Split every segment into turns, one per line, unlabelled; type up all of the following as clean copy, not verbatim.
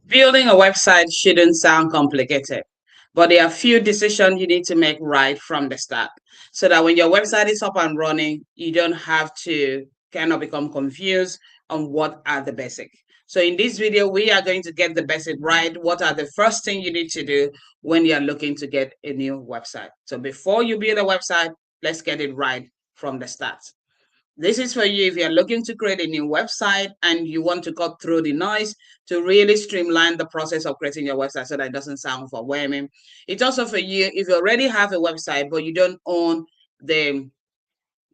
Building a website shouldn't sound complicated, but there are a few decisions you need to make right from the start so that when your website is up and running, you don't have to kind of become confused on what are the basic. So in this video, we are going to get the basic right. What are the first thing you need to do when you're looking to get a new website? So before you build a website, let's get it right from the start. This is for you if you're looking to create a new website and you want to cut through the noise to really streamline the process of creating your website so that it doesn't sound overwhelming. It's also for you if you already have a website but you don't own the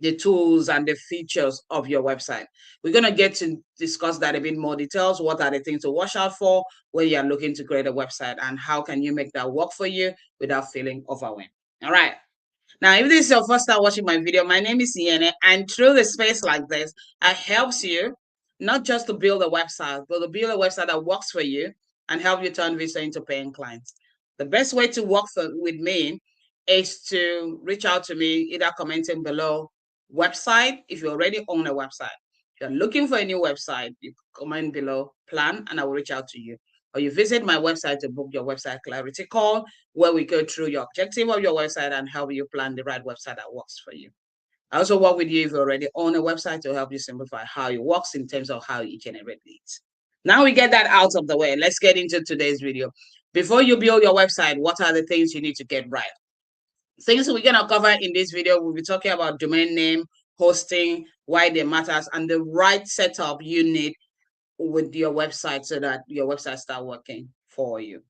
the tools and the features of your website. We're going to get to discuss that a bit more details. What are the things to watch out for when you're looking to create a website and how can you make that work for you without feeling overwhelmed. All right. Now, if this is your first time watching my video, my name is Iene, and through the space like this, I helps you not just to build a website, but to build a website that works for you and help you turn visitors into paying clients. The best way to work with me is to reach out to me, either commenting below website if you already own a website. If you're looking for a new website, you comment below plan and I will reach out to you. Or you visit my website to book your website clarity call where we go through your objective of your website and help you plan the right website that works for you. I also work with you if you already own a website to help you simplify how it works in terms of how you generate leads. Now we get that out of the way. Let's get into today's video. Before you build your website, what are the things you need to get right? Things we're gonna cover in this video, we'll be talking about domain name, hosting, why they matters, and the right setup you need with your website so that your website start working for you.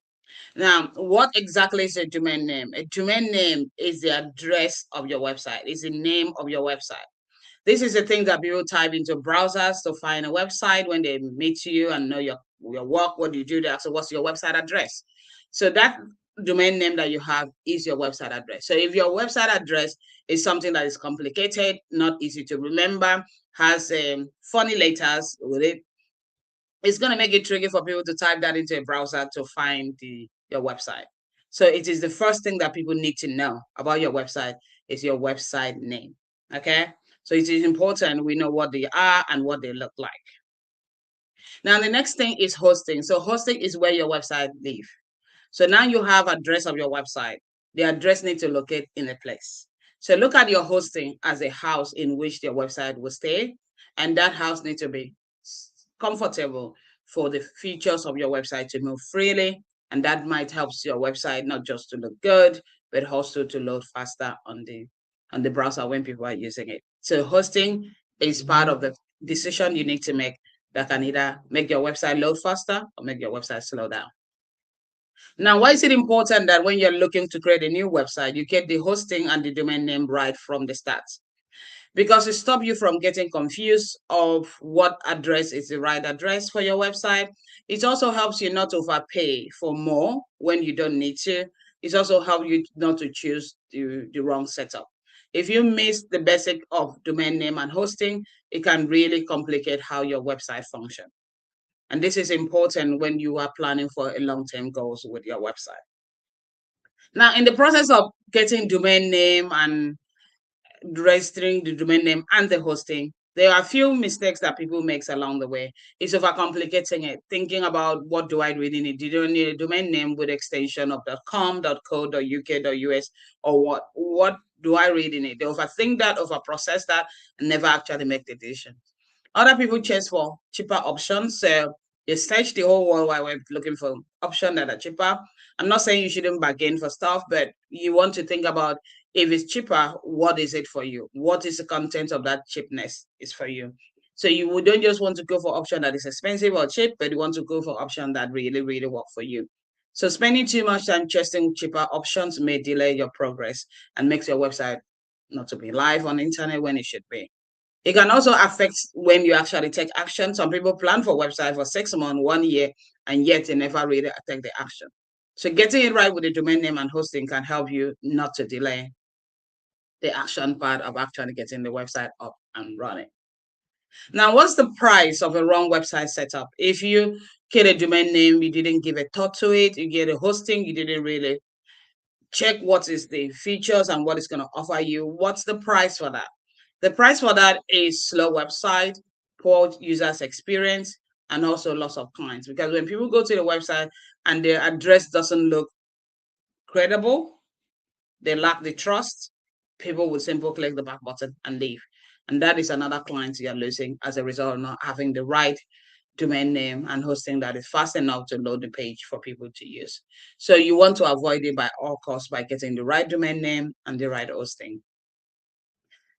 Now, what exactly is a domain name? A domain name is the address of your website, is the name of your website. This is the thing that people type into browsers to find a website when they meet you and know your work, what do you do there. So what's your website address? So that domain name that you have is your website address. So if your website address is something that is complicated, not easy to remember, has funny letters with it, it's going to make it tricky for people to type that into a browser to find your website. So it is the first thing that people need to know about your website is your website name. Okay. So it is important we know what they are and what they look like. Now the next thing is hosting. So hosting is where your website live. So now you have address of your website. The address needs to locate in a place. So look at your hosting as a house in which your website will stay, and that house needs to be comfortable for the features of your website to move freely, and that might help your website not just to look good, but also to load faster on the browser when people are using it. So hosting is part of the decision you need to make that can either make your website load faster or make your website slow down. Now, why is it important that when you're looking to create a new website, you get the hosting and the domain name right from the start? Because it stops you from getting confused of what address is the right address for your website. It also helps you not to overpay for more when you don't need to. It also helps you not to choose the wrong setup. If you miss the basic of domain name and hosting, it can really complicate how your website functions. And this is important when you are planning for a long-term goals with your website. Now, in the process of getting domain name and registering the domain name and the hosting, there are a few mistakes that people make along the way. It's overcomplicating it, thinking about what do I really need? Do you need a domain name with extension of .com, .co, .uk, .us, or what? What do I really need? They overthink that, overprocess that, and never actually make the decision. Other people chase for cheaper options. So they search the whole world wide web looking for options that are cheaper. I'm not saying you shouldn't bargain for stuff, but you want to think about if it's cheaper, what is it for you? What is the content of that cheapness is for you? So you don't just want to go for option that is expensive or cheap, but you want to go for option that really, really work for you. So spending too much time chasing cheaper options may delay your progress and makes your website not to be live on the internet when it should be. It can also affect when you actually take action. Some people plan for website for 6 months, 1 year, and yet they never really take the action. So getting it right with the domain name and hosting can help you not to delay the action part of actually getting the website up and running. Now, what's the price of a wrong website setup? If you get a domain name, you didn't give a thought to it, you get a hosting, you didn't really check what is the features and what it's going to offer you. What's the price for that? The price for that is slow website, poor users experience, and also loss of clients. Because when people go to the website and their address doesn't look credible, they lack the trust, people will simply click the back button and leave. And that is another client you're losing as a result of not having the right domain name and hosting that is fast enough to load the page for people to use. So you want to avoid it by all costs by getting the right domain name and the right hosting.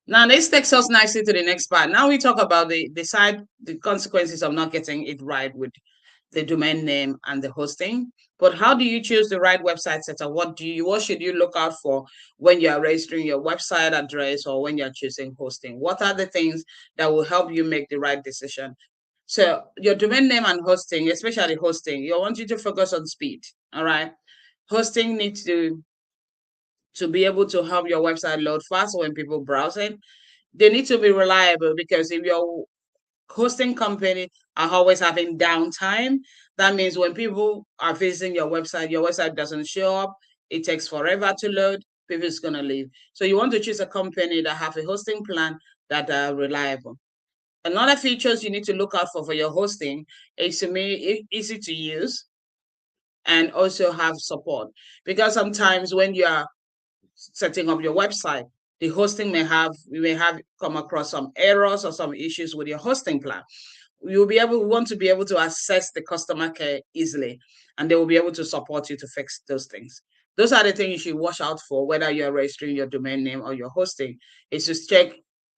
Now, this takes us nicely to the next part. Now we talk about the consequences of not getting it right with the domain name and the hosting. But how do you choose the right website setup? What should you look out for when you are registering your website address or when you're choosing hosting? What are the things that will help you make the right decision? So your domain name and hosting, especially hosting, you want you to focus on speed. All right. Hosting needs to be able to help your website load fast when people browse it. They need to be reliable, because if your hosting company are always having downtime, that means when people are visiting your website doesn't show up, it takes forever to load, people is going to leave. So you want to choose a company that have a hosting plan that are reliable. Another features you need to look out for your hosting is to make easy to use and also have support. Because sometimes when you are setting up your website, the hosting you may have come across some errors or some issues with your hosting plan. We want to be able to access the customer care easily, and they will be able to support you to fix those things. Those are the things you should watch out for, whether you're registering your domain name or your hosting. Is to check,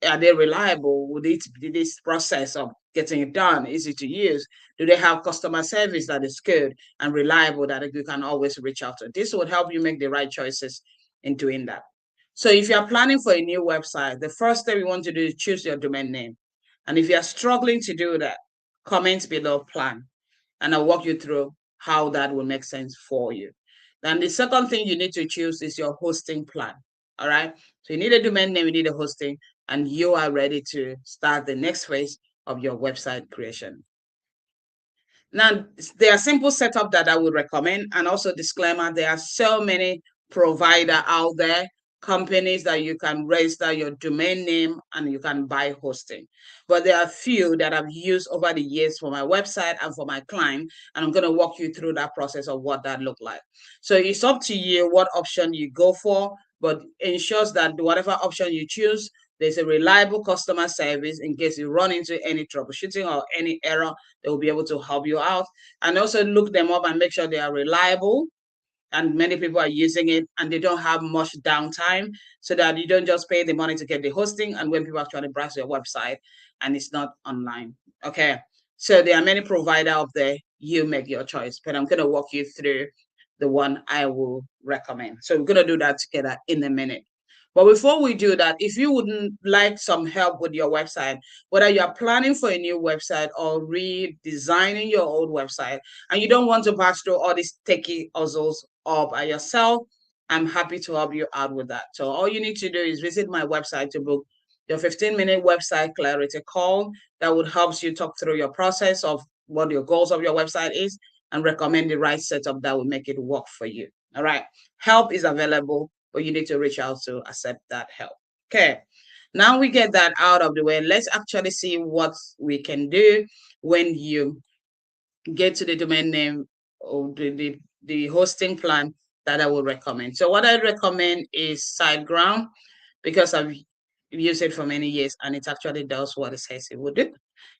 are they reliable? Would this process of getting it done easy to use? Do they have customer service that is good and reliable that you can always reach out to? This would help you make the right choices in doing that. So if you're planning for a new website, the first thing you want to do is choose your domain name. And if you're struggling to do that, comment below plan, and I'll walk you through how that will make sense for you. Then the second thing you need to choose is your hosting plan. All right. So you need a domain name, you need a hosting, and you are ready to start the next phase of your website creation. Now, there are simple setup that I would recommend, and also disclaimer, there are so many provider out there, companies that you can register your domain name and you can buy hosting. But there are few that I've used over the years for my website and for my client, and I'm going to walk you through that process of what that look like. So it's up to you what option you go for, but ensures that whatever option you choose, there's a reliable customer service in case you run into any troubleshooting or any error. They will be able to help you out, and also look them up and make sure they are reliable and many people are using it and they don't have much downtime, so that you don't just pay the money to get the hosting and when people actually browse your website and it's not online. Okay. So there are many providers out there. You make your choice, but I'm going to walk you through the one I will recommend. So we're going to do that together in a minute. But before we do that, if you wouldn't like some help with your website, whether you're planning for a new website or redesigning your old website, and you don't want to pass through all these techie puzzles all by yourself, I'm happy to help you out with that. So all you need to do is visit my website to book your 15-minute website clarity call that would help you talk through your process of what your goals of your website is and recommend the right setup that will make it work for you. All right. Help is available, but you need to reach out to accept that help. Okay. Now we get that out of the way. Let's actually see what we can do when you get to the domain name or the hosting plan that I would recommend. So what I recommend is SiteGround, because I've used it for many years and it actually does what it says it would do.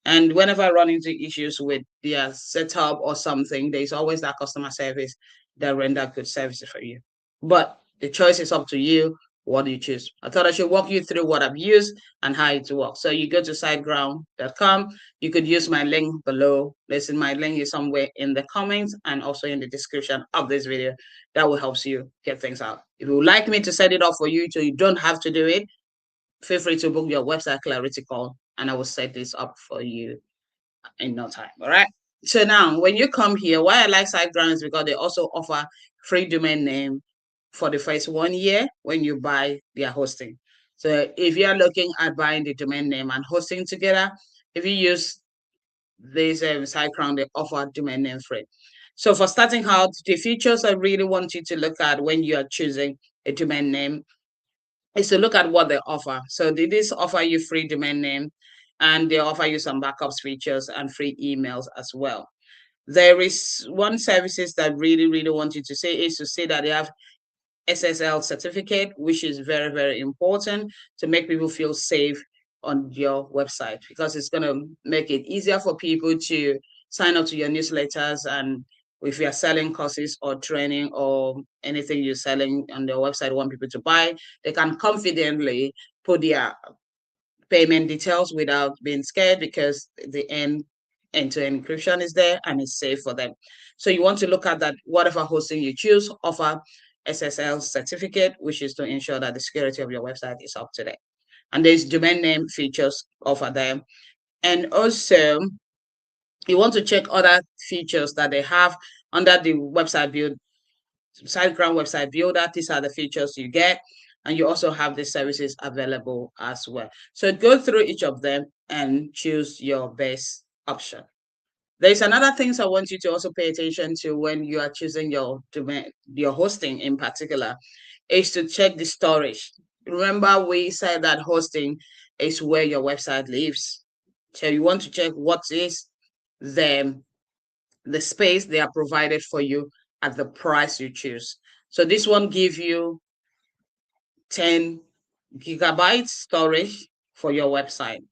And whenever I run into issues with their setup or something, there's always that customer service that render good services for you. But the choice is up to you. What do you choose? I thought I should walk you through what I've used and how it works. So you go to siteground.com. You could use my link below. Listen, my link is somewhere in the comments and also in the description of this video. That will help you get things out. If you would like me to set it up for you so you don't have to do it, feel free to book your website clarity call and I will set this up for you in no time. All right. So now when you come here, why I like SiteGround is because they also offer free domain name for the first 1 year when you buy their hosting. So if you're looking at buying the domain name and hosting together, if you use this SiteGround, they offer domain name free. So for starting out, the features I really want you to look at when you are choosing a domain name is to look at what they offer. So did this offer you free domain name? and they offer you some backups features and free emails as well. There is one services that really want you to say is to say that they have SSL certificate, which is very important to make people feel safe on your website, because it's going to make it easier for people to sign up to your newsletters. And if you're selling courses or training or anything you're selling on their website, want people to buy, they can confidently put their payment details without being scared, because the end-to-end encryption is there and it's safe for them. So you want to look at that whatever hosting you choose offer SSL certificate, which is to ensure that the security of your website is up to date. And there's domain name features offer them. And also you want to check other features that they have under the website build SiteGround website builder. These are the features you get, and you also have the services available as well. So go through each of them and choose your best option. There's another things I want you to also pay attention to when you are choosing your domain, your hosting in particular, is to check the storage. Remember, we said that hosting is where your website lives. So you want to check what is the space they are provided for you at the price you choose. So this one gives you 10 gigabytes storage for your website,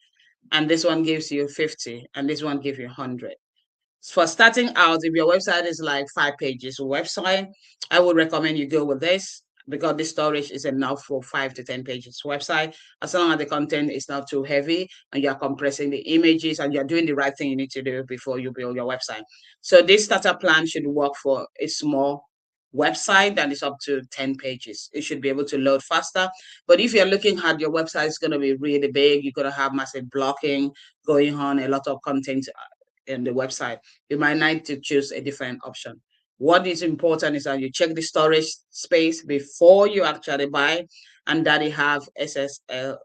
and this one gives you 50, and this one gives you 100. For starting out, if your website is like 5 pages website, I would recommend you go with this, because the storage is enough for 5 to 10 pages website, as long as the content is not too heavy and you're compressing the images and you're doing the right thing you need to do before you build your website. So this starter plan should work for a small website that is up to 10 pages. It should be able to load faster. But if you're looking at your website is going to be really big, you're going to have massive blocking going on, a lot of content in the website, you might need to choose a different option. What is important is that you check the storage space before you actually buy, and that you have SSL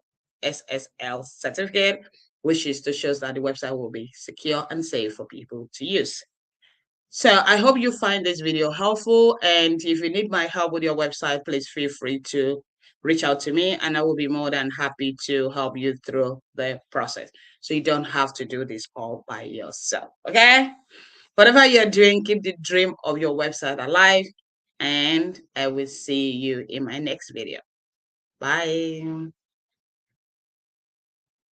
certificate, which is to show that the website will be secure and safe for people to use. So I hope you find this video helpful, and if you need my help with your website, please feel free to reach out to me, and I will be more than happy to help you through the process. So you don't have to do this all by yourself, okay? Whatever you're doing, keep the dream of your website alive, and I will see you in my next video. Bye.